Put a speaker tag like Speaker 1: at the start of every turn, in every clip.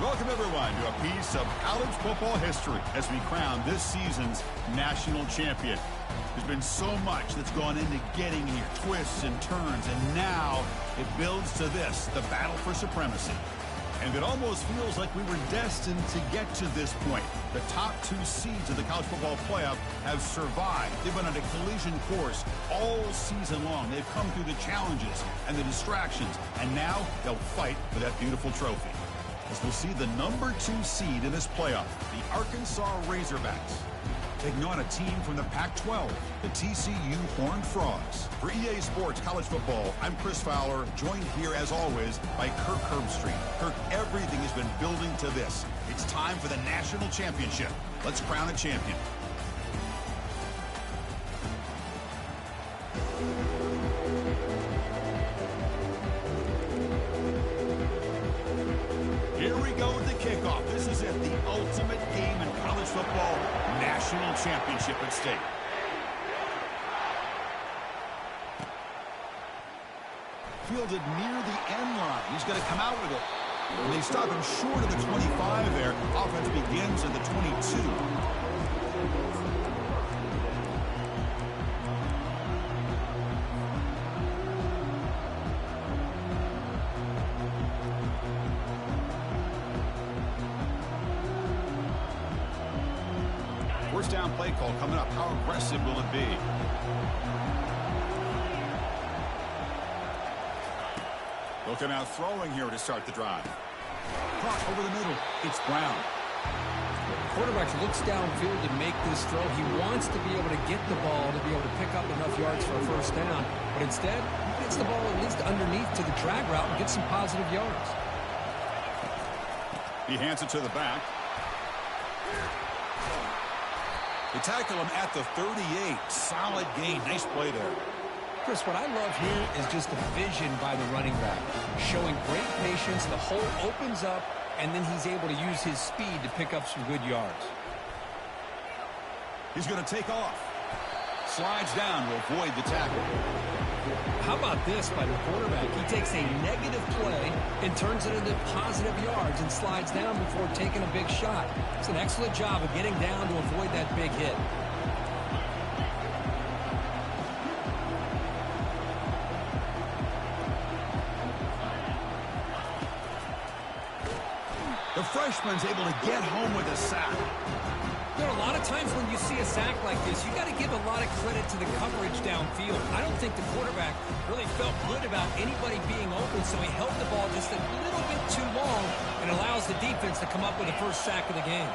Speaker 1: Welcome, everyone, to a piece of college football history as we crown this season's national champion. There's been so much that's gone into getting here, twists and turns, and now it builds to this, the battle for supremacy. And it almost feels like we were destined to get to this point. The top two seeds of the college football playoff have survived. They've been on a collision course all season long. They've come through the challenges and the distractions, and now they'll fight for that beautiful trophy. As we'll see the number 2 seed in this playoff, the Arkansas Razorbacks, taking on a team from the Pac-12, the TCU Horned Frogs. For EA Sports College Football, I'm Chris Fowler, joined here as always by Kirk Herbstreit. Kirk, everything has been building to this. It's time for the national championship. Let's crown a champion. Here we go with the kickoff. This is it, the ultimate game in college football, national championship at stake. Fielded near the end line. He's going to come out with it. And they stop him short of the 25 there. Offense begins at the 22. First down play call coming up. How aggressive will it be? Looking out throwing here to start the drive. Clock over the middle. It's Brown.
Speaker 2: Quarterback looks downfield to make this throw. He wants to be able to get the ball to be able to pick up enough yards for a first down. But instead, he gets the ball at least underneath to the drag route and gets some positive yards.
Speaker 1: He hands it to the back. They tackle him at the 38. Solid gain. Nice play there.
Speaker 2: Chris, what I love here is just the vision by the running back. Showing great patience. The hole opens up, and then he's able to use his speed to pick up some good yards.
Speaker 1: He's going to take off. Slides down to avoid the tackle.
Speaker 2: How about this by the quarterback? He takes a negative play and turns it into positive yards and slides down before taking a big shot. It's an excellent job of getting down to avoid that big hit.
Speaker 1: The freshman's able to get home with a sack.
Speaker 2: There are a lot of times when you see a sack like this, you got to give a lot of credit to the coverage downfield. I don't think the quarterback really felt good about anybody being open, so he held the ball just a little bit too long and allows the defense to come up with the first sack of the game.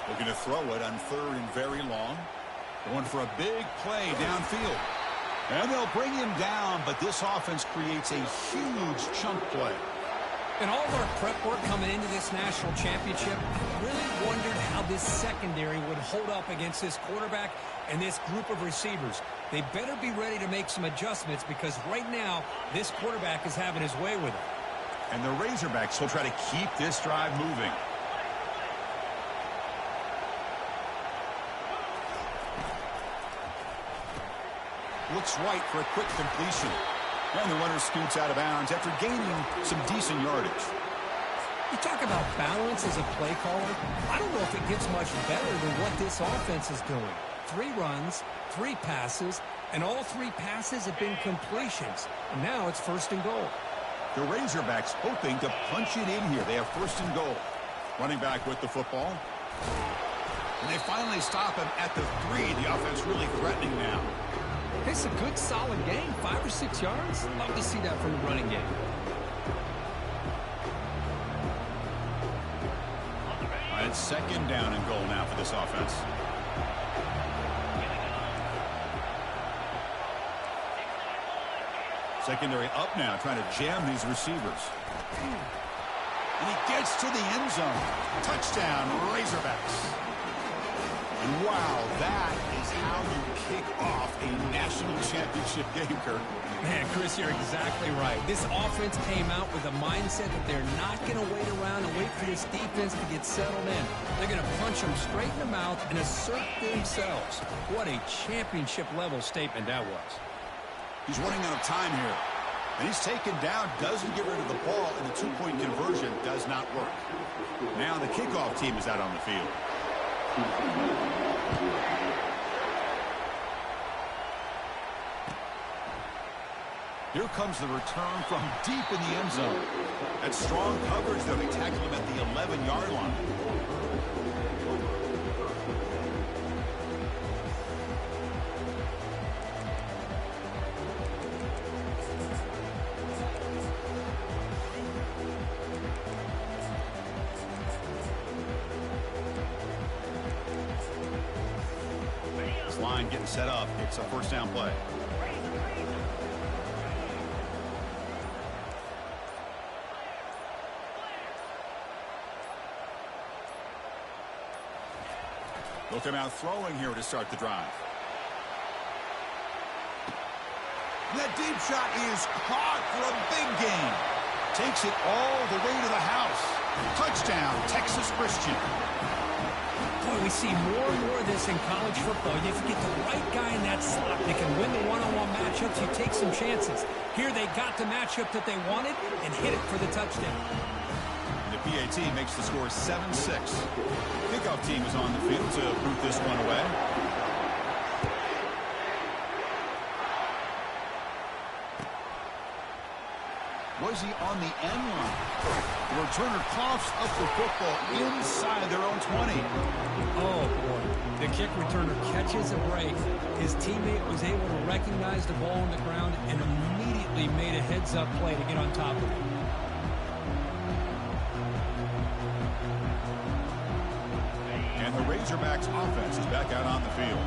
Speaker 1: Looking to throw it on 3rd and very long. Going for a big play downfield. And they'll bring him down, but this offense creates a huge chunk play.
Speaker 2: In all of our prep work coming into this national championship, I really wondered how this secondary would hold up against this quarterback and this group of receivers. They better be ready to make some adjustments because right now, this quarterback is having his way with it.
Speaker 1: And the Razorbacks will try to keep this drive moving. Looks right for a quick completion. And the runner scoots out of bounds after gaining some decent yardage.
Speaker 2: You talk about balance as a play caller. I don't know if it gets much better than what this offense is doing. 3 runs, 3 passes, and all 3 passes have been completions. And now it's 1st and goal.
Speaker 1: The Razorbacks hoping to punch it in here. They have 1st and goal. Running back with the football. And they finally stop him at the 3. The offense really threatening now.
Speaker 2: It's a good, solid game. 5 or 6 yards. Love to see that from the running game.
Speaker 1: All right, 2nd down and goal now for this offense. Secondary up now, trying to jam these receivers. And he gets to the end zone. Touchdown, Razorbacks. And wow, that is how you kick off a national championship game, Kirk.
Speaker 2: Man, Chris, you're exactly right. This offense came out with a mindset that they're not going to wait around and wait for this defense to get settled in. They're going to punch them straight in the mouth and assert themselves. What a championship-level statement that was.
Speaker 1: He's running out of time here. And he's taken down, doesn't get rid of the ball, and the two-point conversion does not work. Now the kickoff team is out on the field. Here comes the return from deep in the end zone. At strong coverage, though, they tackle him at the 11-yard line. This line getting set up. It's a first down play. They'll come out throwing here to start the drive. That deep shot is caught for a big gain. Takes it all the way to the house. Touchdown, Texas Christian.
Speaker 2: Boy, we see more and more of this in college football. If you get the right guy in that slot, they can win the one-on-one matchups. You take some chances. Here they got the matchup that they wanted and hit it for the touchdown.
Speaker 1: The PAT makes the score 7-6. Kickoff team is on the field to boot this one away. Was he on the end line? The returner coughs up the football inside their own 20.
Speaker 2: Oh, boy. The kick returner catches a break. His teammate was able to recognize the ball on the ground and immediately made a heads-up play to get on top of it.
Speaker 1: And the Razorbacks offense is back out on the field.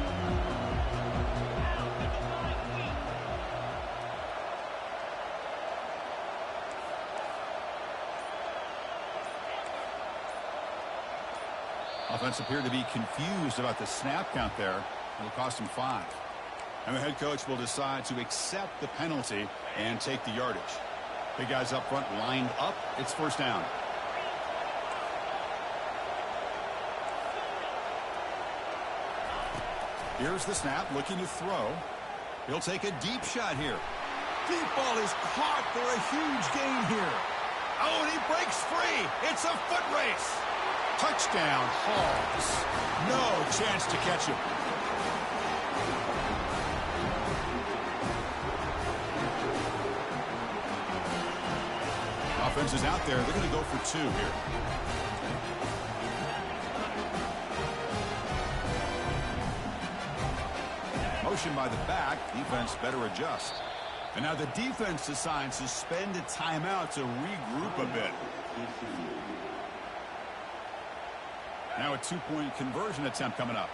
Speaker 1: Offense appeared to be confused about the snap count there. It'll cost him 5. And the head coach will decide to accept the penalty and take the yardage. The guys up front lined up. It's first down. Here's the snap, looking to throw. He'll take a deep shot here. Deep ball is caught for a huge gain here. Oh, and he breaks free. It's a foot race. Touchdown, Hogs. No chance to catch him. Offense is out there. They're going to go for 2 here. Motion by the back. Defense better adjust. And now the defense decides to spend a timeout to regroup a bit. Now a 2-point conversion attempt coming up.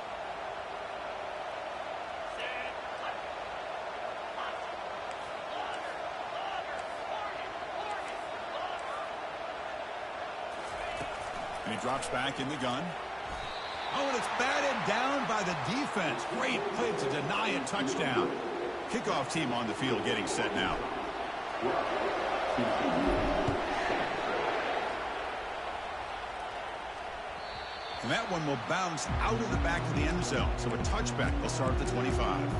Speaker 1: And he drops back in the gun. Oh, and it's batted down by the defense. Great play to deny a touchdown. Kickoff team on the field getting set now. And that one will bounce out of the back of the end zone. So a touchback will start at the 25.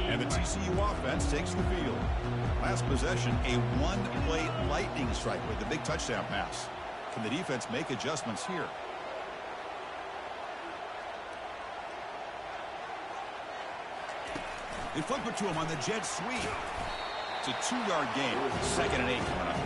Speaker 1: And the TCU offense takes the field. Last possession, a one-play lightning strike with the big touchdown pass. Can the defense make adjustments here? They flip it to him on the jet sweep. It's a 2-yard gain. 2nd and 8 coming up.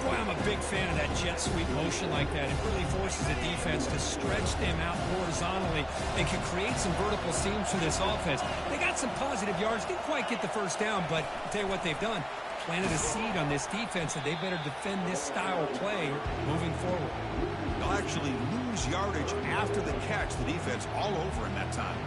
Speaker 2: Boy, I'm a big fan of that jet sweep motion like that. It really forces the defense to stretch them out horizontally and can create some vertical seams for this offense. They got some positive yards. Didn't quite get the first down, but I'll tell you what they've done. Planted a seed on this defense that they better defend this style of play moving forward.
Speaker 1: They'll actually lose yardage after the catch. The defense all over in that time.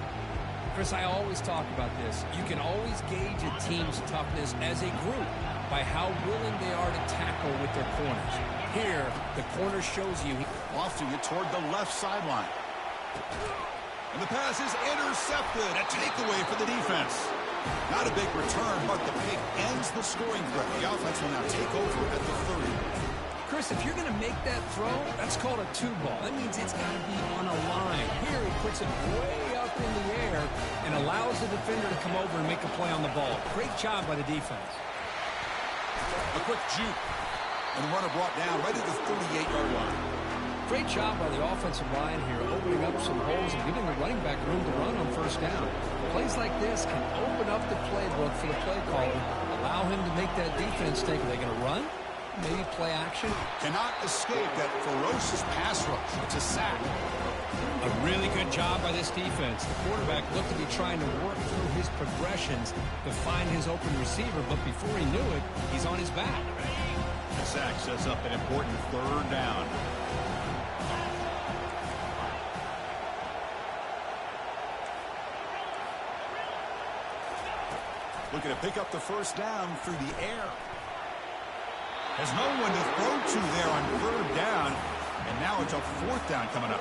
Speaker 2: Chris, I always talk about this. You can always gauge a team's toughness as a group by how willing they are to tackle with their corners. Here, the corner shows you.
Speaker 1: Lofting it toward the left sideline. And the pass is intercepted. A takeaway for the defense. Not a big return, but the pick ends the scoring threat. The offense will now take over at the 30.
Speaker 2: Chris, if you're going to make that throw, that's called a 2 ball. That means it's got to be on a line. Here he puts it way up in the air and allows the defender to come over and make a play on the ball. Great job by the defense.
Speaker 1: A quick juke. And the runner brought down right at the 38-yard line.
Speaker 2: Great job by the offensive line here, opening up some holes and giving the running back room to run on first down. Plays like this can open up the playbook for the play caller, allow him to make that defense think, are they going to run? Maybe play action.
Speaker 1: Cannot escape that ferocious pass rush. It's a sack.
Speaker 2: A really good job by this defense. The quarterback looked to be trying to work through his progressions to find his open receiver, but before he knew it, he's on his back.
Speaker 1: The sack sets up an important third down. Looking to pick up the first down through the air. Has no one to throw to there on third down, and now it's a fourth down coming up.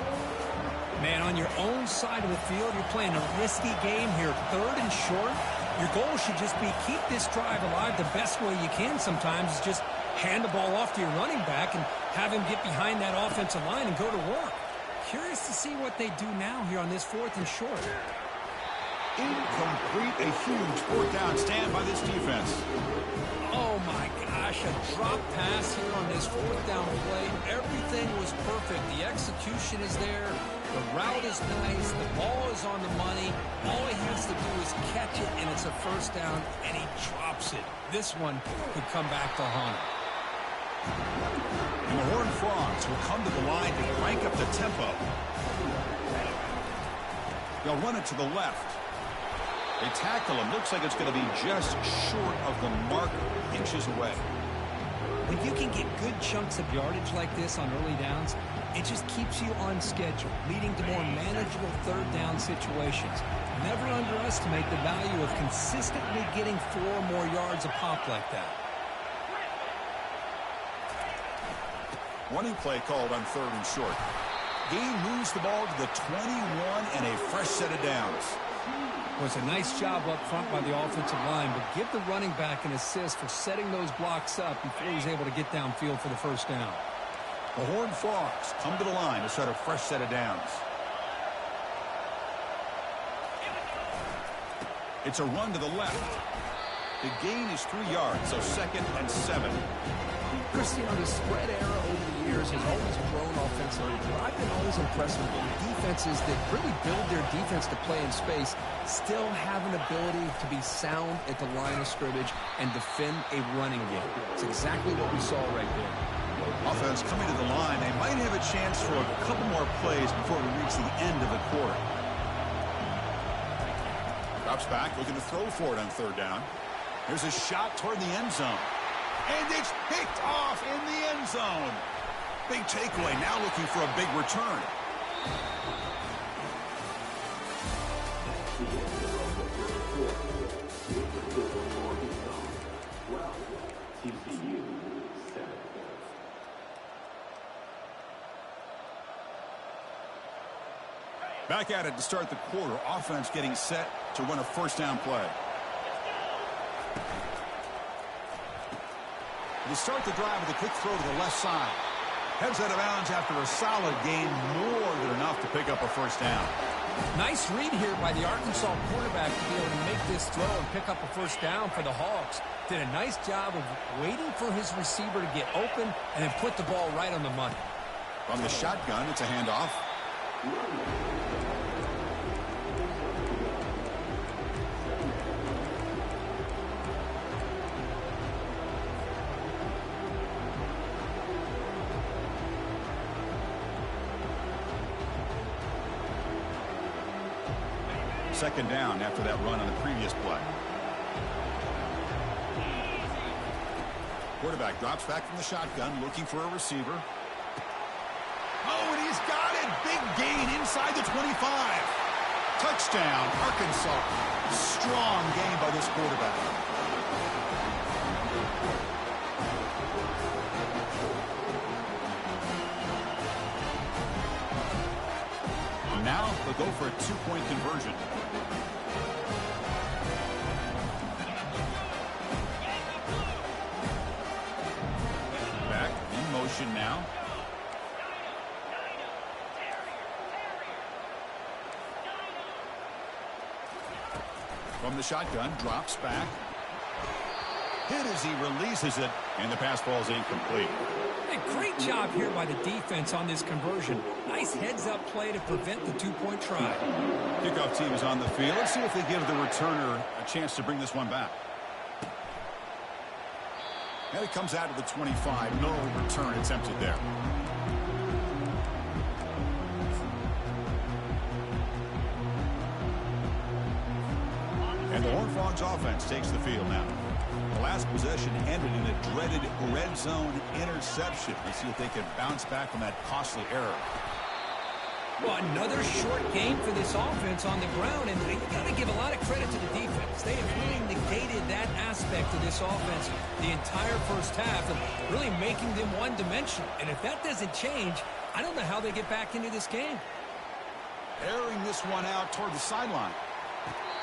Speaker 2: Man, on your own side of the field, you're playing a risky game here. Third and short. Your goal should just be keep this drive alive the best way you can sometimes is just hand the ball off to your running back and have him get behind that offensive line and go to work. Curious to see what they do now here on this fourth and short.
Speaker 1: Incomplete, a huge fourth down stand by this defense.
Speaker 2: Oh my gosh, a drop pass here on this fourth down play. Everything was perfect. The execution is there. The route is nice. The ball is on the money. All he has to do is catch it, and it's a first down, and he drops it. This one could come back to haunt him.
Speaker 1: And the Horned Frogs will come to the line to crank up the tempo. They'll run it to the left. They tackle him. Looks like it's going to be just short of the mark, inches away.
Speaker 2: When you can get good chunks of yardage like this on early downs, it just keeps you on schedule, leading to more manageable third down situations. Never underestimate the value of consistently getting 4 more yards a pop like that.
Speaker 1: Running play called on third and short. Gain moves the ball to the 21 and a fresh set of downs.
Speaker 2: It was a nice job up front by the offensive line, but give the running back an assist for setting those blocks up before he was able to get downfield for the first down.
Speaker 1: The Horned Frogs come to the line to set a fresh set of downs. It's a run to the left. The gain is 3 yards, so 2nd and 7.
Speaker 2: Christian, the spread era over the years has always grown offensively. I've been always impressed with defenses that really build their defense to play in space, still have an ability to be sound at the line of scrimmage and defend a running game. It's exactly what we saw right there.
Speaker 1: Offense coming to the line. They might have a chance for a couple more plays before we reach the end of the quarter. Drops back, looking to throw for it on third down. Here's a shot toward the end zone. And it's picked off in the end zone. Big takeaway, now looking for a big return. Back at it to start the quarter. Offense getting set to run a first down play. They start the drive with a quick throw to the left side. Heads out of bounds after a solid gain, more than enough to pick up a first down.
Speaker 2: Nice read here by the Arkansas quarterback to be able to make this throw and pick up a first down for the Hogs. Did a nice job of waiting for his receiver to get open and then put the ball right on the money.
Speaker 1: From the shotgun, it's a handoff. Second down after that run on the previous play. Quarterback drops back from the shotgun, looking for a receiver. Oh, and he's got it. Big gain inside the 25. Touchdown, Arkansas. Strong game by this quarterback. Now they'll go for a 2-point conversion. Back in motion now. From the shotgun, drops back. Hit as he releases it, and the pass ball is incomplete.
Speaker 2: Hey, great job here by the defense on this conversion. Nice heads-up play to prevent the two-point try.
Speaker 1: Kickoff team is on the field. Let's see if they give the returner a chance to bring this one back. And it comes out to the 25. No return attempted there. And the Horned Frogs offense takes the field now. The last possession ended in a dreaded red zone interception. Let's see if they can bounce back from that costly error.
Speaker 2: Well, another short game for this offense on the ground, and you got to give a lot of credit to the defense. They have really negated that aspect of this offense the entire first half and really making them one-dimensional. And if that doesn't change, I don't know how they get back into this game.
Speaker 1: Airing this one out toward the sideline.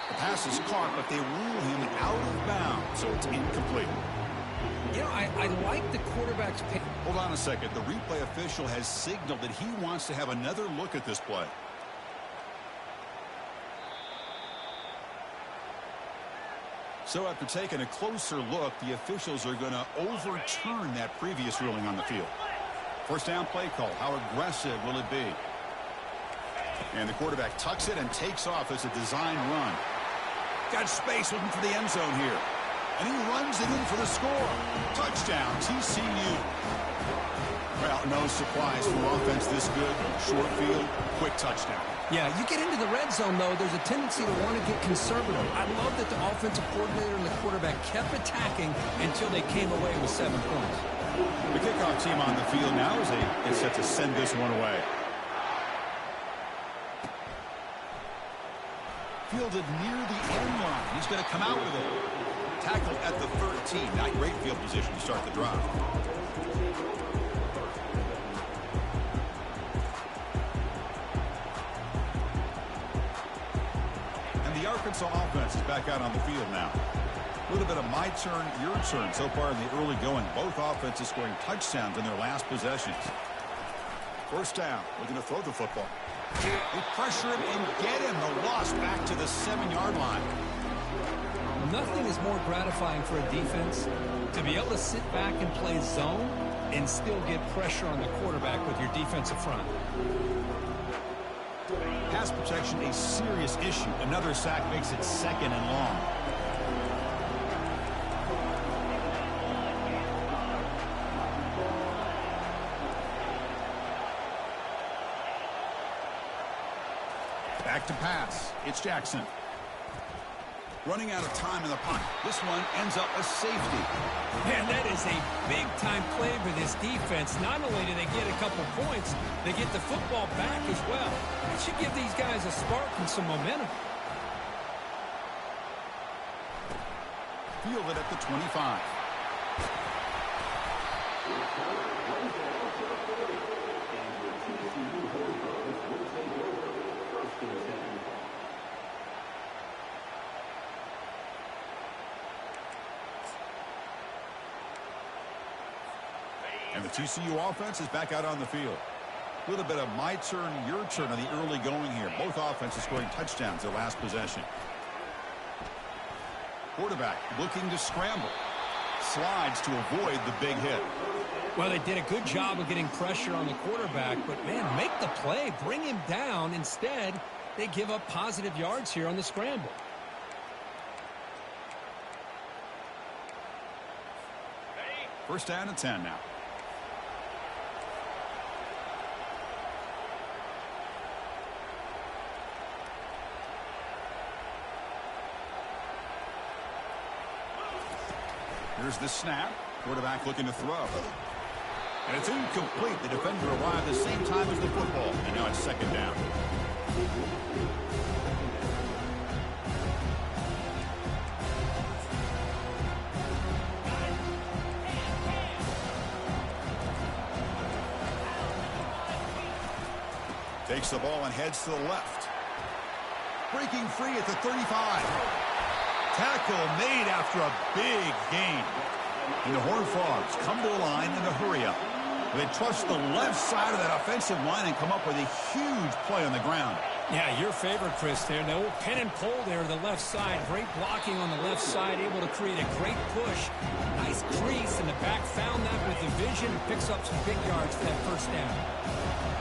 Speaker 1: The pass is caught, but they rule him out of bounds, so it's incomplete.
Speaker 2: You know, I like the quarterback's pick.
Speaker 1: Hold on a second. The replay official has signaled that he wants to have another look at this play. So after taking a closer look, the officials are going to overturn that previous ruling on the field. First down play call. How aggressive will it be? And the quarterback tucks it and takes off as a design run. Got space looking for the end zone here. And he runs it in for the score. Touchdown, TCU. Well, no surprise for offense this good. Short field, quick touchdown.
Speaker 2: Yeah, you get into the red zone, though, there's a tendency to want to get conservative. I love that the offensive coordinator and the quarterback kept attacking until they came away with 7 points.
Speaker 1: The kickoff team on the field now as they get set to send this one away. Fielded near the end line. He's going to come out with it. Tackled at the 13. Not great field position to start the drive. And the Arkansas offense is back out on the field now. A little bit of my turn, your turn so far in the early going. Both offenses scoring touchdowns in their last possessions. First down. We're going to throw the football. They pressure him and get him. The loss back to the 7-yard line.
Speaker 2: Nothing is more gratifying for a defense to be able to sit back and play zone and still get pressure on the quarterback with your defensive front.
Speaker 1: Pass protection a serious issue. Another sack makes it 2nd and long. Back to pass. It's Jackson. Running out of time in the pocket. This one ends up a safety.
Speaker 2: Man, that is a big-time play for this defense. Not only do they get a couple points, they get the football back as well. It should give these guys a spark and some momentum.
Speaker 1: Fielded at the 25. And the TCU offense is back out on the field. A little bit of my turn, your turn on the early going here. Both offenses scoring touchdowns their last possession. Quarterback looking to scramble. Slides to avoid the big hit.
Speaker 2: Well, they did a good job of getting pressure on the quarterback, but, man, make the play. Bring him down. Instead, they give up positive yards here on the scramble.
Speaker 1: First down and 10 now. Here's the snap. Quarterback looking to throw. And it's incomplete. The defender arrived the same time as the football. And now it's 2nd down. Takes the ball and heads to the left. Breaking free at the 35. Tackle made after a big gain. And the Horned Frogs come to the line in a hurry-up. They trust the left side of that offensive line and come up with a huge play on the ground.
Speaker 2: Yeah, your favorite, Chris, there. The old pin and pull there to the left side. Great blocking on the left side, able to create a great push. Nice crease, and the back found that with the vision and picks up some big yards for that first down.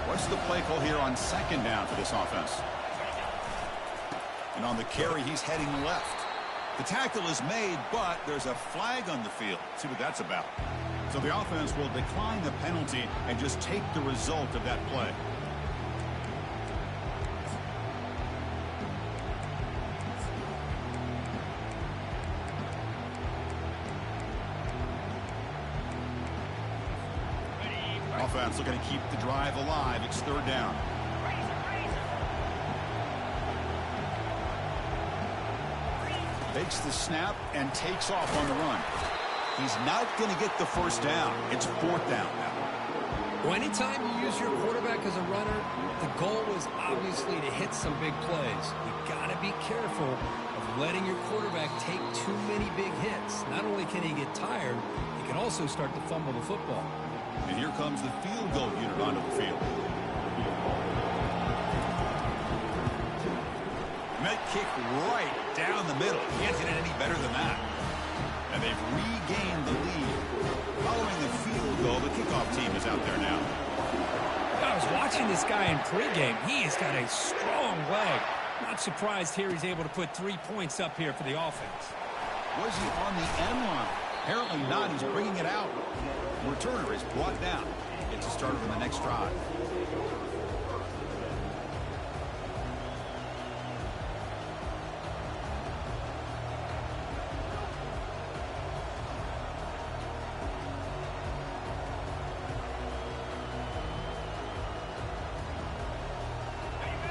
Speaker 1: What's the play call here on second down for this offense? And on the carry, he's heading left. The tackle is made, but there's a flag on the field. See what that's about. So the offense will decline the penalty and just take the result of that play. Offense looking to keep the drive alive. It's third down. Takes the snap and takes off on the run. He's not going to get the first down. It's fourth down now.
Speaker 2: Well, anytime you use your quarterback as a runner, the goal is obviously to hit some big plays. You've got to be careful of letting your quarterback take too many big hits. Not only can he get tired, he can also start to fumble the football.
Speaker 1: And here comes the field goal unit onto the field. Met kick right down the middle. Can't hit it any better than that. And they've regained the lead. Following the field goal, the kickoff team is out there now.
Speaker 2: I was watching this guy in pregame. He has got a strong leg. Not surprised here he's able to put 3 points up here for the offense.
Speaker 1: Was he on the end line? Apparently not. He's bringing it out. The returner is brought down. Gets a starter on the next drive.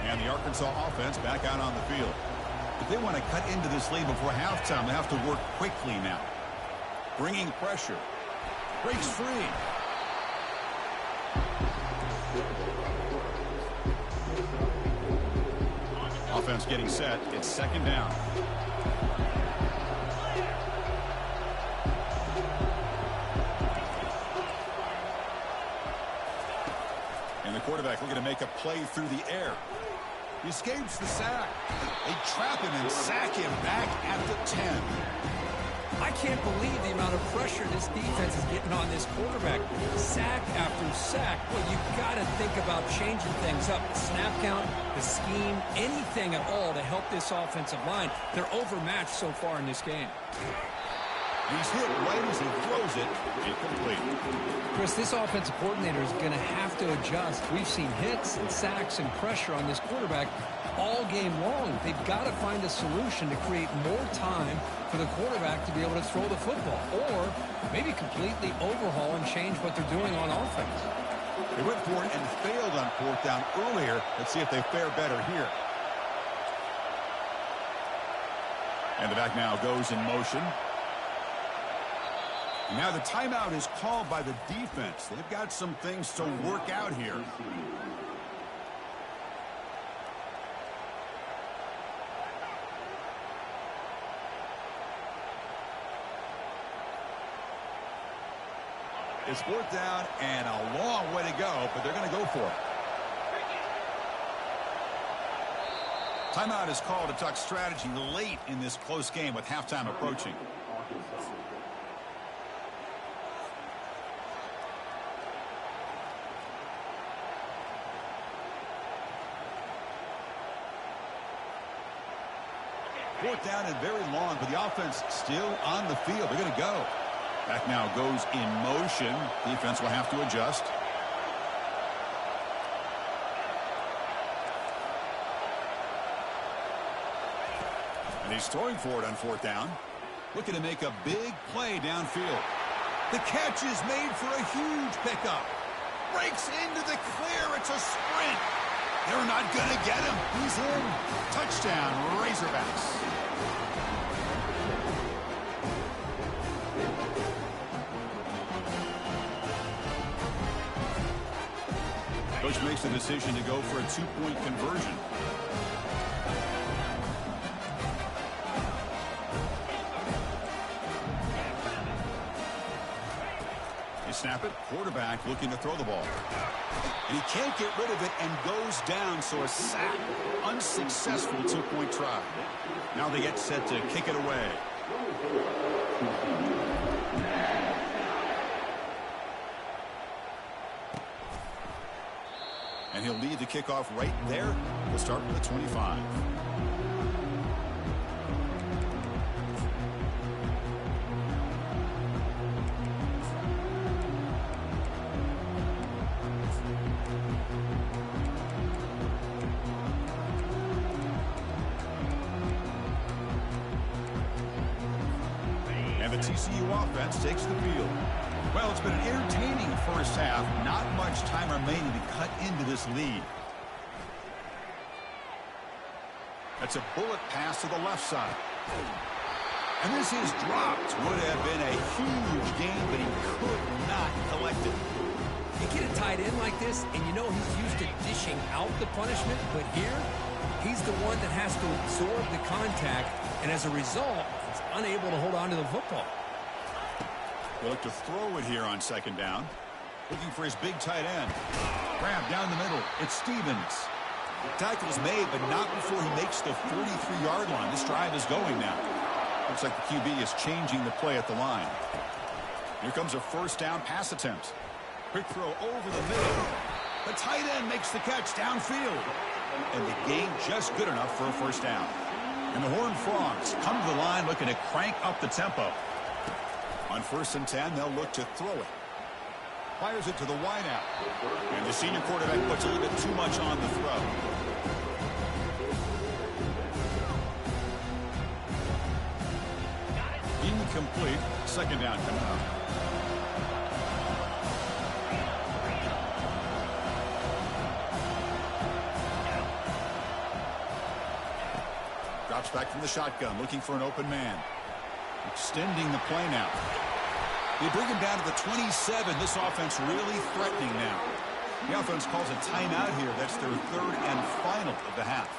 Speaker 1: And the Arkansas offense back out on the field. If they want to cut into this lead before halftime, they have to work quickly now. Bringing pressure. Breaks free. Offense getting set. It's second down. And the quarterback looking to make a play through the air. He escapes the sack. They trap him and sack him back at the 10.
Speaker 2: I can't believe the amount of pressure this defense is getting on this quarterback. Sack after sack. Well, you've got to think about changing things up. The snap count, the scheme, anything at all to help this offensive line. They're overmatched so far in this game.
Speaker 1: He's hit right as he throws it. Incomplete.
Speaker 2: Chris, this offensive coordinator is going to have to adjust. We've seen hits and sacks and pressure on this quarterback all game long. They've got to find a solution to create more time for the quarterback to be able to throw the football, or maybe completely overhaul and change what they're doing on offense.
Speaker 1: They went for it and failed on fourth down earlier. Let's see if they fare better here. And the back now goes in motion. Now the timeout is called by the defense. They've got some things to work out here. It's fourth down and a long way to go, but they're going to go for it. Timeout is called to talk strategy late in this close game with halftime approaching. Fourth down and very long, but the offense still on the field. They're going to go. Back now goes in motion. Defense will have to adjust. And he's throwing for it on fourth down. Looking to make a big play downfield. The catch is made for a huge pickup. Breaks into the clear. It's a sprint. They're not going to get him. He's in. Touchdown, Razorbacks. Coach makes the decision to go for a two-point conversion. snap it. Quarterback looking to throw the ball. And he can't get rid of it and goes down, so a sack. Unsuccessful 2-point try. Now they get set to kick it away. And he'll lead the kickoff right there. We'll start with the 25. And the TCU offense takes the field. Well, it's been an entertaining first half. Not much time remaining to cut into this lead. That's a bullet pass to the left side. And this is dropped. Would have been a huge gain, but he could not collect it.
Speaker 2: You get a tight end like this, and you know he's used to dishing out the punishment, but here, he's the one that has to absorb the contact, and as a result, he's unable to hold on to the football.
Speaker 1: He'll look to throw it here on second down. Looking for his big tight end. Grab down the middle. It's Stevens. Tackle's made, but not before he makes the 43-yard line. This drive is going now. Looks like the QB is changing the play at the line. Here comes a first down pass attempt. Quick throw over the middle. The tight end makes the catch downfield. And the gain just good enough for a first down. And the Horned Frogs come to the line looking to crank up the tempo. On 1st and 10, they'll look to throw it. Fires it to the wideout. And the senior quarterback puts a little bit too much on the throw. Incomplete. Second down coming up. Drops back from the shotgun, looking for an open man. Extending the play now. They bring him down to the 27. This offense really threatening now. The offense calls a timeout here. That's their third and final of the half.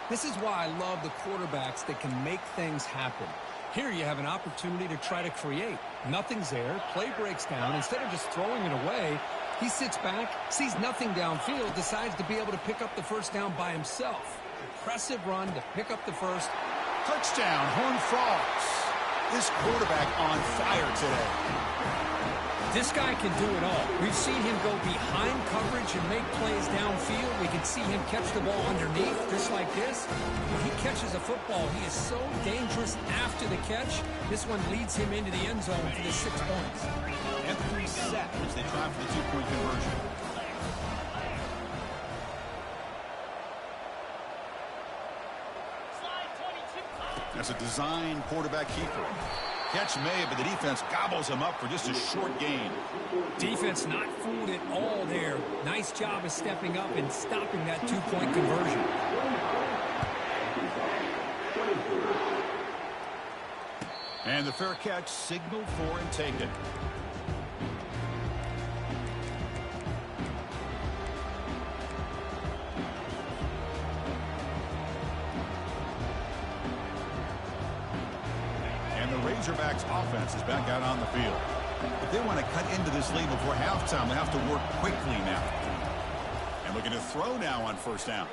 Speaker 2: This is why I love the quarterbacks that can make things happen. Here you have an opportunity to try to create. Nothing's there. Play breaks down. Instead of just throwing it away, he sits back, sees nothing downfield, decides to be able to pick up the first down by himself. Impressive run to pick up the first.
Speaker 1: Touchdown, Horned Frogs. This quarterback on fire today.
Speaker 2: This guy can do it all. We've seen him go behind coverage and make plays downfield. We can see him catch the ball underneath, just like this. When he catches a football, he is so dangerous after the catch. This one leads him into the end zone for the 6 points.
Speaker 1: And 3 set as they try for the 2-point conversion. That's a design quarterback keeper. Catch made, but the defense gobbles him up for just a short gain.
Speaker 2: Defense not fooled at all there. Nice job of stepping up and stopping that 2-point conversion.
Speaker 1: And the fair catch signaled for and taken. Razorbacks offense is back out on the field. If they want to cut into this lead before halftime, they have to work quickly now. And looking to throw now on first down.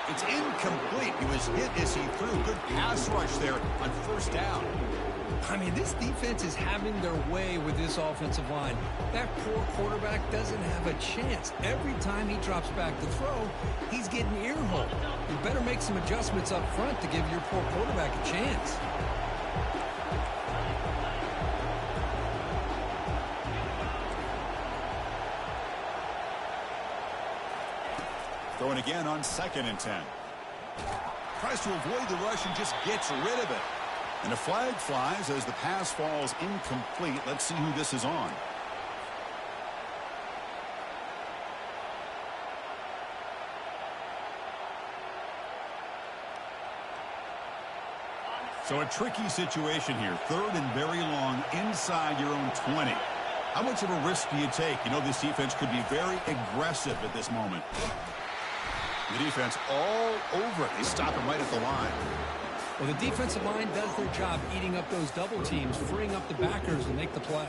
Speaker 1: It's incomplete. He was hit as he threw. Good pass rush there on first down.
Speaker 2: I mean, this defense is having their way with this offensive line. That poor quarterback doesn't have a chance. Every time he drops back to throw, he's getting ear-holed. You better make some adjustments up front to give your poor quarterback a chance.
Speaker 1: Throwing again on 2nd and 10. Tries to avoid the rush and just gets rid of it. And a flag flies as the pass falls incomplete. Let's see who this is on. So a tricky situation here. 3rd and very long inside your own 20. How much of a risk do you take? You know this defense could be very aggressive at this moment. The defense all over it. They stop him right at the line.
Speaker 2: Well, the defensive line does their job eating up those double teams, freeing up the backers to make the play.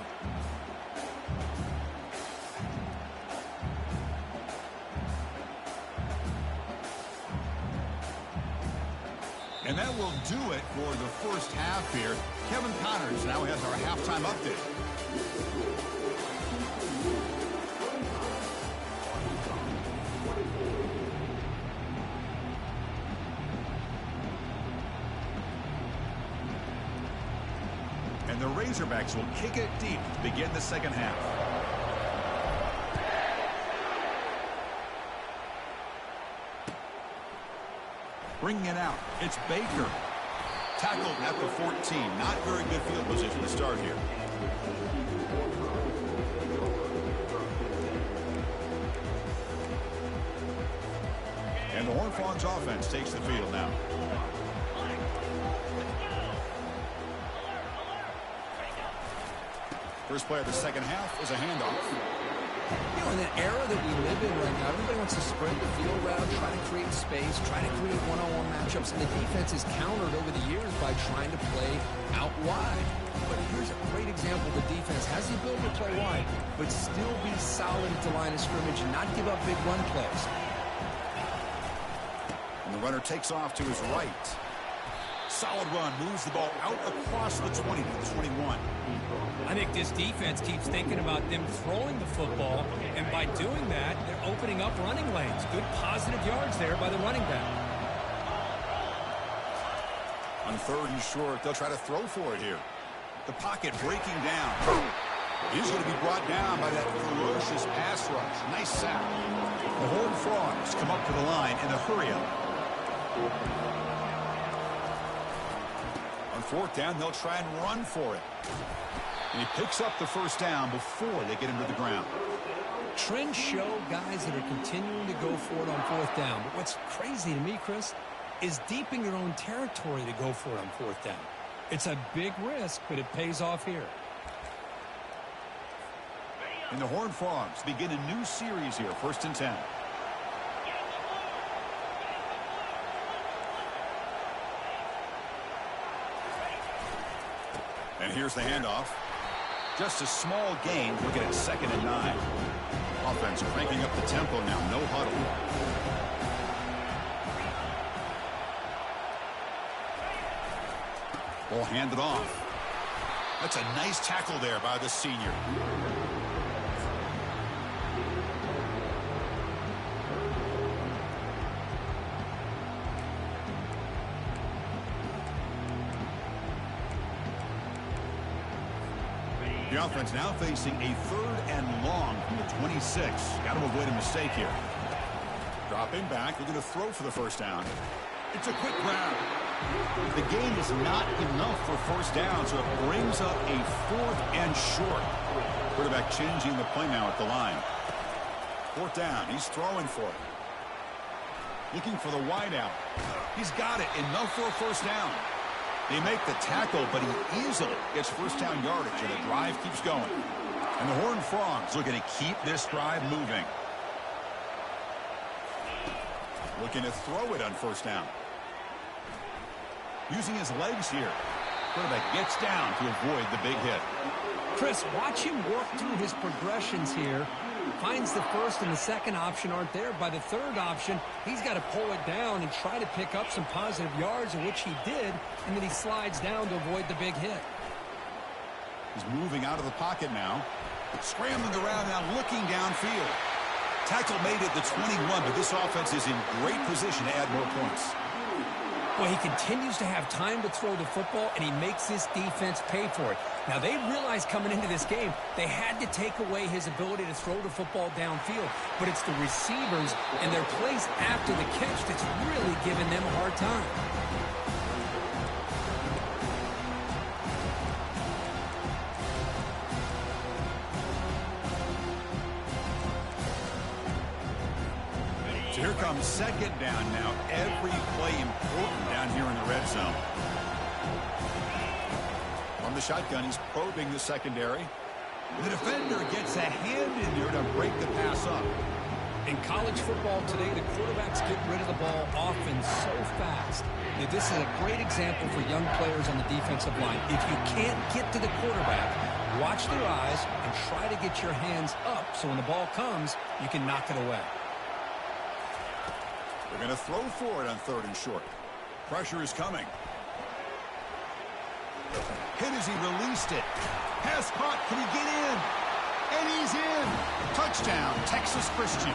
Speaker 1: And that will do it for the first half here. Kevin Connors now has our halftime update. And the Razorbacks will kick it deep to begin the second half. Bringing it out, it's Baker. Tackled at the 14. Not very good field position to start here. And the Horned Frogs offense takes the field now. First play of the second half is a handoff.
Speaker 2: You know, in the era that we live in right now, everybody wants to spread the field around, try to create space, try to create one-on-one matchups, and the defense is countered over the years by trying to play out wide. But here's a great example. The defense has the ability to play wide, but still be solid at the line of scrimmage and not give up big run plays.
Speaker 1: And the runner takes off to his right. Solid run, moves the ball out across the 20 to the 21.
Speaker 2: I think this defense keeps thinking about them throwing the football, and by doing that, they're opening up running lanes. Good positive yards there by the running back.
Speaker 1: On third and short, they'll try to throw for it here. The pocket breaking down. He's going to be brought down by that ferocious pass rush. Nice sack. The Horned Frogs come up to the line in a hurry-up. On fourth down, they'll try and run for it. And he picks up the first down before they get him to the ground.
Speaker 2: Trends show guys that are continuing to go for it on fourth down. But what's crazy to me, Chris, is deep in your own territory to go for it on fourth down. It's a big risk, but it pays off here.
Speaker 1: And the Horned Frogs begin a new series here, 1st and 10. And here's the handoff. Just a small gain, looking at 2nd and 9. Offense cranking up the tempo now, no huddle. Ball handed off. That's a nice tackle there by the senior. The offense now facing a 3rd and long from the 26. Got to avoid a mistake here. Dropping back. They're going to throw for the first down. It's a quick grab. The gain is not enough for first down, so it brings up a 4th and short. Quarterback changing the play now at the line. 4th down. He's throwing for it. Looking for the wideout. He's got it. Enough for a first down. They make the tackle, but he easily gets first down yardage, and the drive keeps going. And the Horned Frogs looking to keep this drive moving. Looking to throw it on first down. Using his legs here. Quarterback gets down to avoid the big hit.
Speaker 2: Chris, watch him work through his progressions here. Finds the first and the second option aren't there. By the third option, he's got to pull it down and try to pick up some positive yards, which he did, and then he slides down to avoid the big hit.
Speaker 1: He's moving out of the pocket now. Scrambling around now, looking downfield. Tackle made at the 21, but this offense is in great position to add more points.
Speaker 2: Well, he continues to have time to throw the football, and he makes this defense pay for it. Now, they realized coming into this game they had to take away his ability to throw the football downfield, but it's the receivers and their plays after the catch that's really giving them a hard time.
Speaker 1: So here comes 2nd down now. Every play important down here in the red zone. On the shotgun, he's probing the secondary. The defender gets a hand in there to break the pass up.
Speaker 2: In college football today, the quarterbacks get rid of the ball often so fast that this is a great example for young players on the defensive line. If you can't get to the quarterback, watch their eyes and try to get your hands up so when the ball comes, you can knock it away.
Speaker 1: They're going to throw for it on 3rd and short. Pressure is coming. Hit as he released it. Pass caught. Can he get in? And he's in. Touchdown, Texas Christian.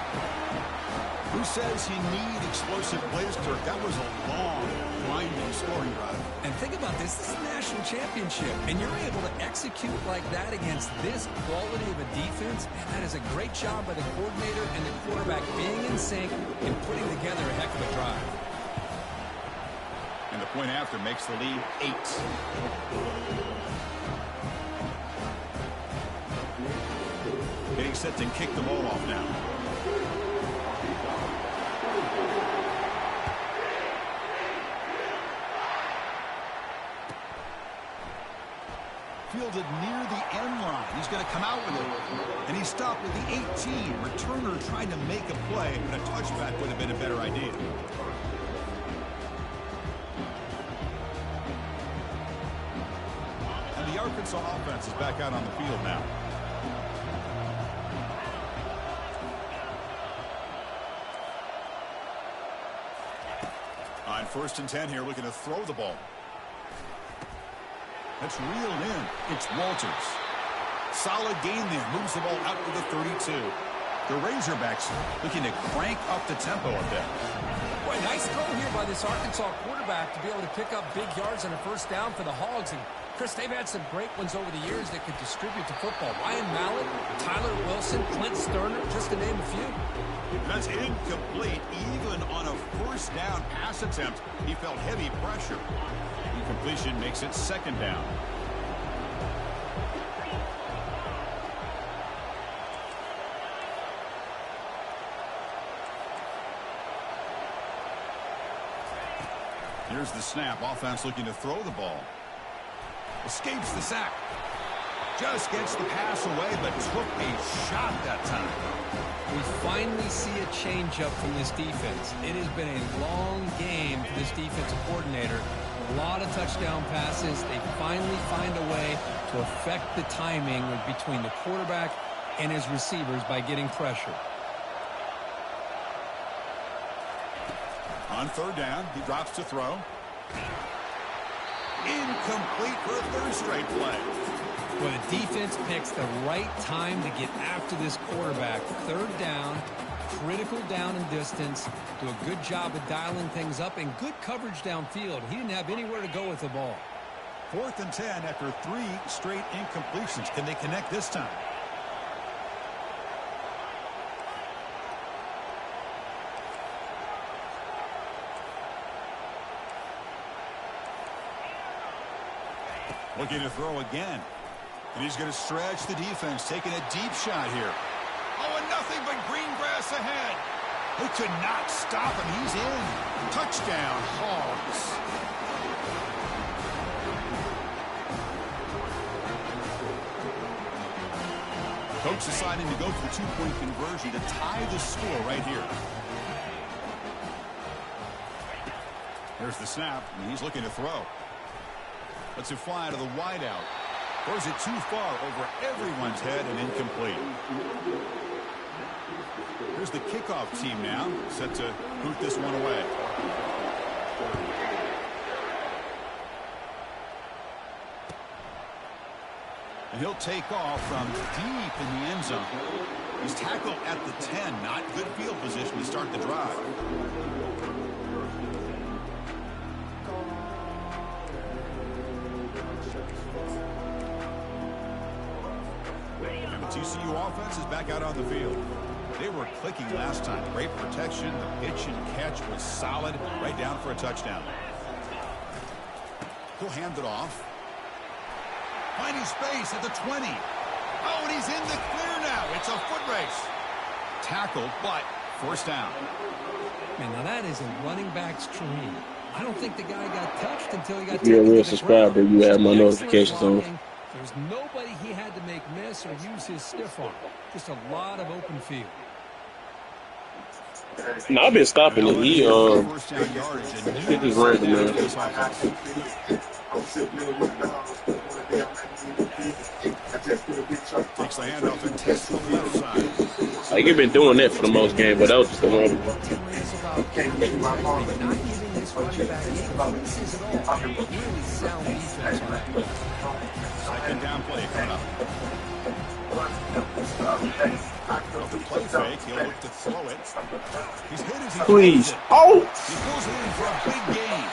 Speaker 1: Who says you need explosive plays, Kirk? That was a long, winding scoring drive.
Speaker 2: And think about this. This is a national championship, and you're able to execute like that against this quality of a defense. Man, that is a great job by the coordinator and the quarterback being in sync and putting together a heck of a drive.
Speaker 1: And the point after makes the lead 8. Getting set to kick the ball off now. Fielded near the end line. He's going to come out with it. And he stopped with the 18. Returner trying to make a play, but a touchback would have been a better idea. And the Arkansas offense is back out on the field now. On 1st and 10 here, looking to throw the ball. That's reeled in. It's Walters. Solid gain there. Moves the ball out to the 32. The Razorbacks looking to crank up the tempo a bit.
Speaker 2: Boy, nice throw here by this Arkansas quarterback to be able to pick up big yards on a first down for the Hogs. And, Chris, they've had some great ones over the years that could distribute the football. Ryan Mallett, Tyler Wilson, Clint Sterner, just to name a few.
Speaker 1: That's incomplete. Even on a first down pass attempt, he felt heavy pressure. Incompletion makes it 2nd down. Here's the snap. Offense looking to throw the ball. Escapes the sack. Just gets the pass away, but took a shot that time.
Speaker 2: We finally see a change-up from this defense. It has been a long game for this defensive coordinator. A lot of touchdown passes. They finally find a way to affect the timing between the quarterback and his receivers by getting pressure.
Speaker 1: On 3rd down, he drops to throw. Incomplete for a 3rd straight play.
Speaker 2: Well, the defense picks the right time to get after this quarterback. 3rd down, critical down and distance. Do a good job of dialing things up and good coverage downfield. He didn't have anywhere to go with the ball.
Speaker 1: 4th and 10 after 3 straight incompletions. Can they connect this time? Looking to throw again. And he's going to stretch the defense, taking a deep shot here. Oh, and nothing but green grass ahead. They could not stop him. He's in. Touchdown, Hogs. Coach deciding to go for the 2-point conversion to tie the score right here. There's the snap, and he's looking to throw. Lets it fly to the wideout. Throws it too far over everyone's head and incomplete. Here's the kickoff team now, set to boot this one away. And he'll take off from deep in the end zone. He's tackled at the 10, not good field position to start the drive. TCU offense is back out on the field. They were clicking last time. Great protection. The pitch and catch was solid. Right down for a touchdown. He'll hand it off. Finding space at the 20. Oh, and he's in the clear now. It's a foot race. Tackled, but first down.
Speaker 2: Man, now that is a running back's dream. I don't think the guy got touched until he got
Speaker 3: taken. You're a real subscriber. You have my notifications on.
Speaker 2: There's nobody he had to make miss or use his stiff arm. Just a lot of open field.
Speaker 3: No, I've been stopping it. He just ran the man.
Speaker 1: Takes the handoff and tests the left side.
Speaker 3: Like, you've been doing that for the most game, but that was just the one.
Speaker 2: Not giving this running back any pieces at all. Really sound defense on that.
Speaker 1: Second down play coming up. Off the play fake, he'll look to throw it. He's hit as he
Speaker 3: Please.
Speaker 1: it.
Speaker 3: Oh!
Speaker 1: He pulls it in for a big gain.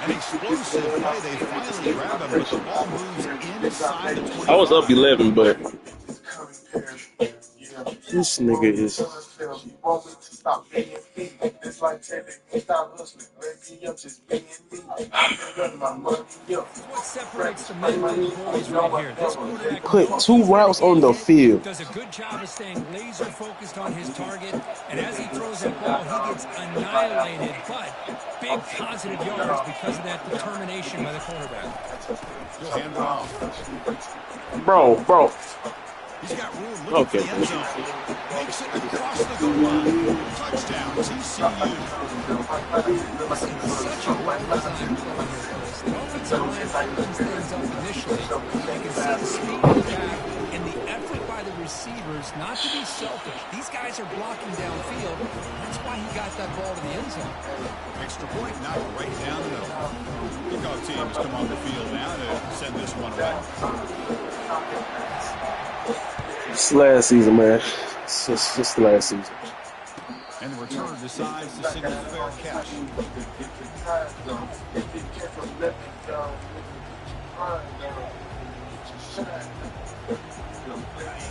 Speaker 1: An explosive play. They finally grab him, but the ball moves inside the 25.
Speaker 3: I was up 11, but this nigga is.
Speaker 2: What separates the men from the boys right here. This quarterback
Speaker 3: Put two routes on the field.
Speaker 2: does a good job of staying laser focused on his target, and as he throws that ball, he gets annihilated, but big positive yards because of that determination by the quarterback.
Speaker 1: He'll hand it off.
Speaker 3: Bro.
Speaker 1: He's got room. Look at the end zone. Makes it across the goal line. Touchdown, TCU.
Speaker 2: Such a well-designed play here, Chris. The offensive line opens things up initially. You can see the speed of the back and the effort by the receivers not to be selfish. These guys are blocking downfield. That's why he got that ball to the end zone.
Speaker 1: Extra point knocked right down the middle. Kickoff team has come on the field now to send this one away.
Speaker 3: It's last season, man. It's just the last season.
Speaker 1: And the returner decides to signal fair catch.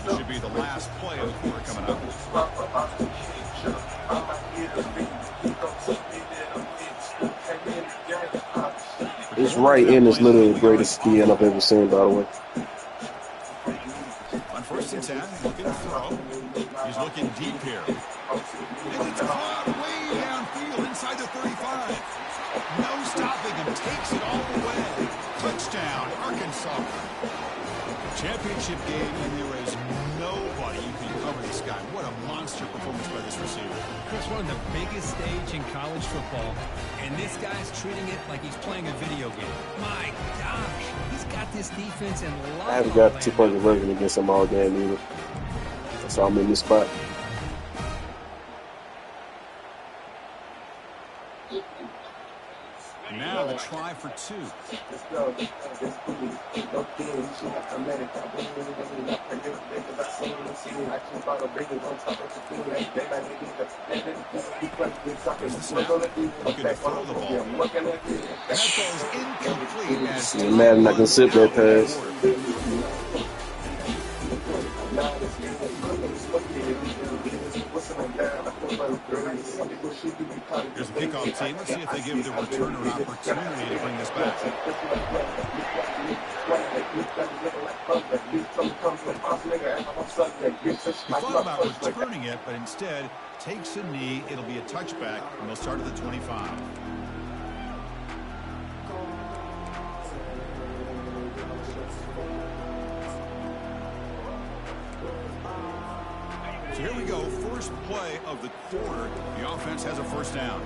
Speaker 1: Should be the last play of the quarter coming up.
Speaker 3: It's right in is literally the greatest skiing I've ever seen, by the way.
Speaker 1: On 1st and 10, looking to throw. He's looking deep here. And it's caught way downfield inside the 35. No stopping him. Takes it all the way. Touchdown, Arkansas. Championship game, and there is nobody who can cover this guy. What a monster performance by this receiver.
Speaker 2: Chris, one of the biggest stage in college football, and this guy's treating it like he's playing a video game. My gosh, he's got this defense in line.
Speaker 3: I haven't got 2 points working against him all game either. So I'm in this spot.
Speaker 1: Now the try for 2. There's the snap. Looking to throw the ball. And that ball's incomplete as
Speaker 3: Madden not gonna sip that pass.
Speaker 1: Here's the kickoff team. Let's see if they give the returner an opportunity to bring this back. He thought about returning it, but instead takes a knee. It'll be a touchback, and they'll start at the 25. So here we go, first play of the quarter. The offense has a first down.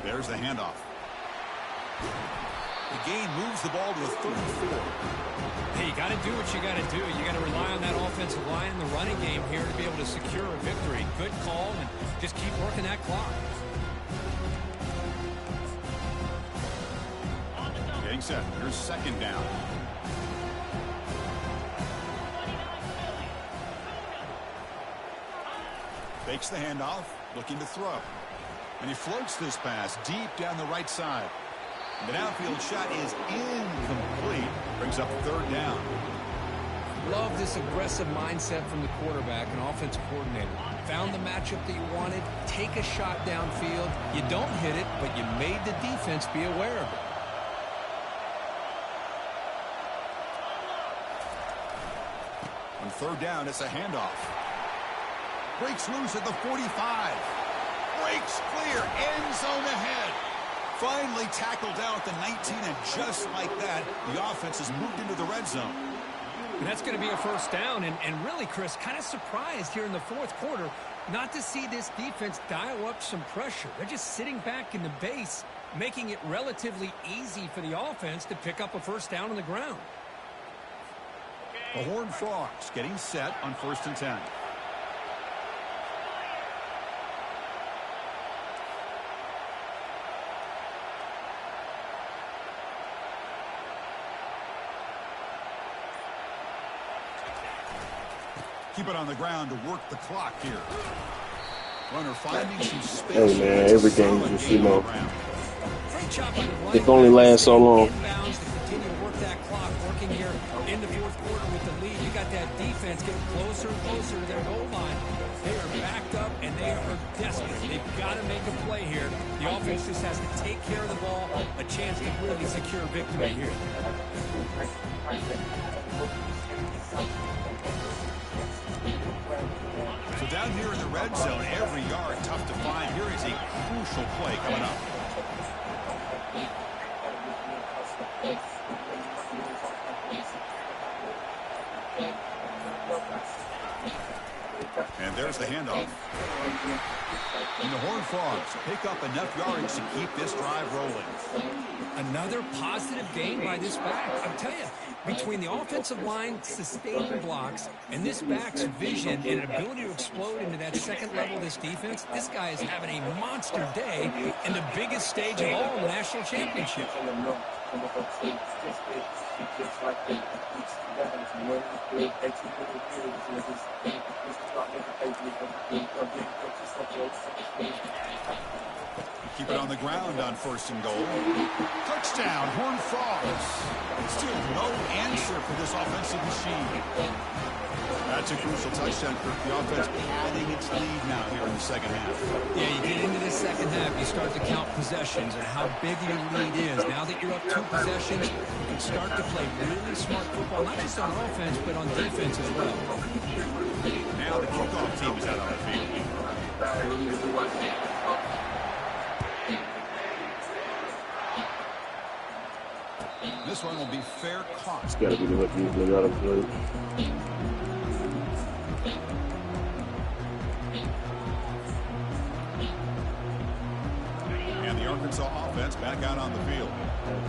Speaker 1: There's the handoff. The gain moves the ball to the 34.
Speaker 2: Hey, you got to do what you got to do. You got to rely on that offensive line and the running game here to be able to secure a victory. Good call, and just keep working that clock.
Speaker 1: Getting set. Here's second down. Fakes the handoff, looking to throw. And he floats this pass deep down the right side. The downfield shot is incomplete. Brings up third down.
Speaker 2: Love this aggressive mindset from the quarterback and offensive coordinator. Found the matchup that you wanted. Take a shot downfield. You don't hit it, but you made the defense be aware of it.
Speaker 1: On third down, it's a handoff. Breaks loose at the 45. Breaks clear. End zone ahead. Finally tackled down at the 19, and just like that, the offense has moved into the red zone.
Speaker 2: And that's going to be a first down. And really, Chris, kind of surprised here in the fourth quarter not to see this defense dial up some pressure. They're just sitting back in the base, making it relatively easy for the offense to pick up a first down on the ground.
Speaker 1: The Horned Frogs getting set on 1st and 10. Keep it on the ground to work the clock here. Runner finding some space.
Speaker 3: Hey man, every game is just, you know,
Speaker 2: Great job by the line.
Speaker 3: it only lasts so long.
Speaker 2: Inbounds to continue to work that clock, working here in the 4th quarter with the lead. You got that defense getting closer and closer to their goal line. They are backed up and they are desperate. They've got to make a play here. The offense just has to take care of the ball, a chance to really secure victory here.
Speaker 1: So down here in the red zone, every yard tough to find. Here is a crucial play coming up. And there's the handoff. And the Horned Frogs pick up enough yards to keep this drive rolling.
Speaker 2: Another positive game by this back. I'll tell you, between the offensive line sustaining blocks and this back's vision and ability to explode into that second level of this defense, this guy is having a monster day in the biggest stage of all, the national championship.
Speaker 1: Keep it on the ground on 1st and goal. Touchdown, Horned Frogs. Still no answer for this offensive machine. That's a crucial touchdown for the offense padding its lead now here in the second half.
Speaker 2: Yeah, you get into the second half, you start to count possessions and how big your lead is. Now that you're up 2 possessions, you can start to play really smart football, not just on offense, but on defense as well.
Speaker 1: Now the kickoff team is out on the field. This one will be fair caught.
Speaker 3: It's got to be the way they got to play.
Speaker 1: And the Arkansas offense back out on the field.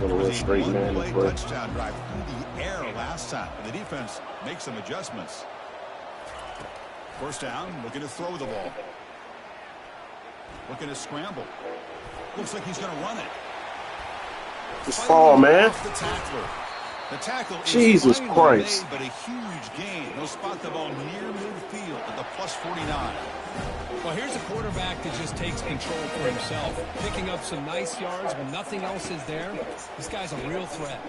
Speaker 3: It was a straight man
Speaker 1: one-play
Speaker 3: play.
Speaker 1: touchdown drive through the air last time. And the defense makes some adjustments. 1st down, looking to throw the ball. Looking to scramble. Looks like he's going to run it.
Speaker 3: Just fall, man.
Speaker 1: The tackler. The tackle is
Speaker 3: Jesus
Speaker 1: finally
Speaker 3: Christ.
Speaker 1: made, but a huge gain. He'll spot the ball near midfield at the +49.
Speaker 2: Well, here's a quarterback that just takes control for himself, picking up some nice yards when nothing else is there. This guy's a real threat.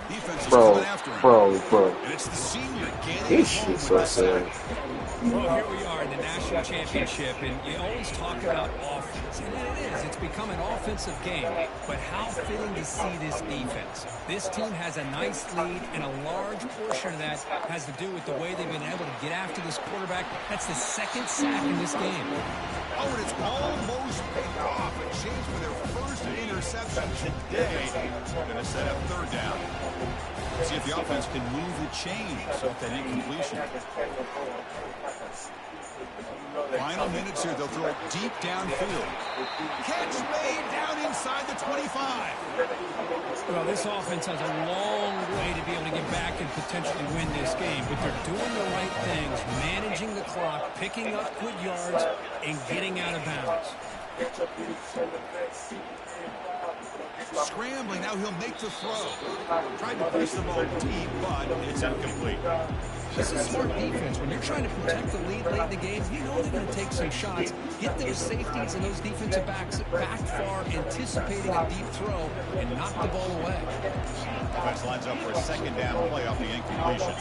Speaker 1: Defense is
Speaker 3: Bro,
Speaker 1: coming after him.
Speaker 3: bro.
Speaker 1: And it's the senior getting
Speaker 3: This
Speaker 1: home
Speaker 3: shit's
Speaker 1: with
Speaker 3: so
Speaker 1: the
Speaker 3: sad.
Speaker 1: sack.
Speaker 2: Well, here we are in the national championship, and you always talk about offense, and it is. It's become an offensive game, but how fitting to see this defense. This team has a nice lead, and a large portion of that has to do with the way they've been able to get after this quarterback. That's the 2nd sack in this game.
Speaker 1: Oh, and it's almost paid off. A chance for their first interception today. They're going to set up 3rd down. See if the offense can move the chains with that incompletion. Final minutes here. They'll throw it deep downfield. Catch made down inside the 25.
Speaker 2: Well, this offense has a long way to be able to get back and potentially win this game, but they're doing the right things, managing the clock, picking up good yards, and getting out of bounds.
Speaker 1: Scrambling, now he'll make the throw. Tried to place the ball deep, but it's incomplete.
Speaker 2: This is smart defense. When you're trying to protect the lead late in the game, you know they're going to take some shots, get those safeties and those defensive backs back far, anticipating a deep throw, and knock the ball away.
Speaker 1: Defense lines up for a 2nd down play off the incompletion.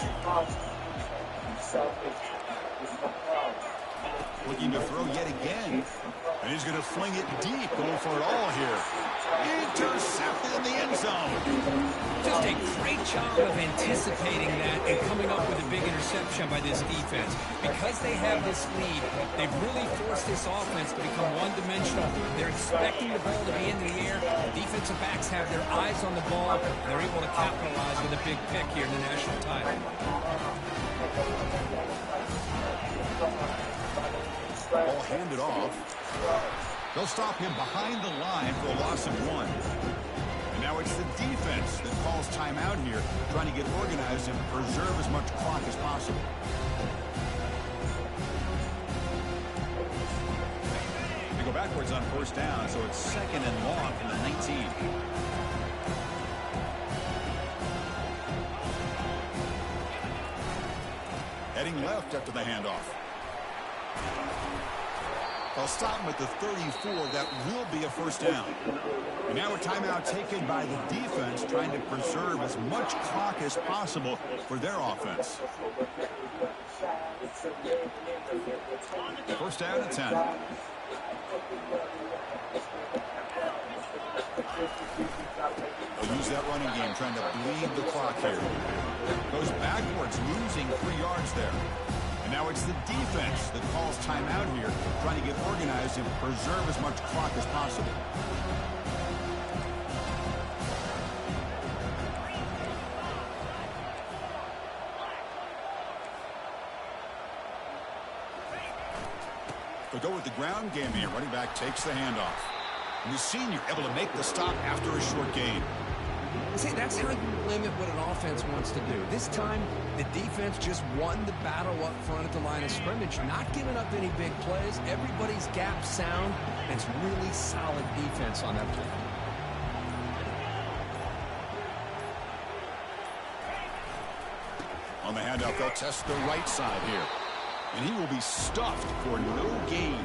Speaker 1: Looking to throw yet again. And he's going to fling it deep, going for it all here. Intercepted in the end zone.
Speaker 2: Just a great job of anticipating that and coming up with a big interception by this defense. Because they have this lead, they've really forced this offense to become one-dimensional. They're expecting the ball to be in the air. The defensive backs have their eyes on the ball. They're able to capitalize with a big pick here in the national title.
Speaker 1: Ball handed off. They'll stop him behind the line for a loss of 1. And now it's the defense that calls timeout here, trying to get organized and preserve as much clock as possible. They go backwards on first down, so it's 2nd and long from the 19. Heading left after the handoff. They'll stop him at the 34. That will be a first down. And now a timeout taken by the defense, trying to preserve as much clock as possible for their offense. First down at 10. They'll use that running game, trying to bleed the clock here. Goes backwards, losing 3 yards there. And now it's the defense that calls timeout here, trying to get organized and preserve as much clock as possible. They'll go with the ground game here. Running back takes the handoff. And the senior able to make the stop after a short gain.
Speaker 2: See, that's how you limit what an offense wants to do. This time, the defense just won the battle up front at the line of scrimmage, not giving up any big plays. Everybody's gap sound, and it's really solid defense on that play.
Speaker 1: On the handoff, they'll test the right side here. And he will be stuffed for no gain.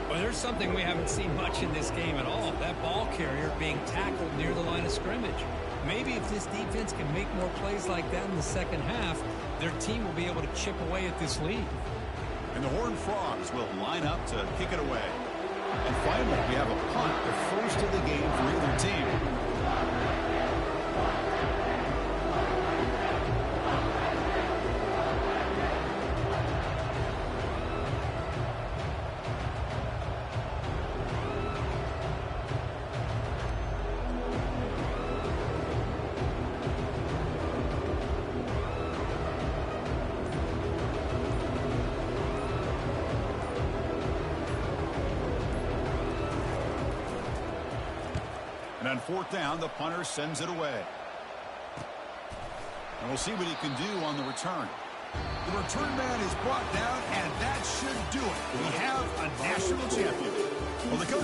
Speaker 2: Well, there's something we haven't seen much in this game at all. That ball carrier being tackled near the line of scrimmage. Maybe if this defense can make more plays like that in the second half, their team will be able to chip away at this lead.
Speaker 1: And the Horned Frogs will line up to kick it away. And finally, we have a punt, the first of the game for either team. And on fourth down, the punter sends it away. And we'll see what he can do on the return. The return man is brought down, and that should do it. We have a national champion. Well, the coach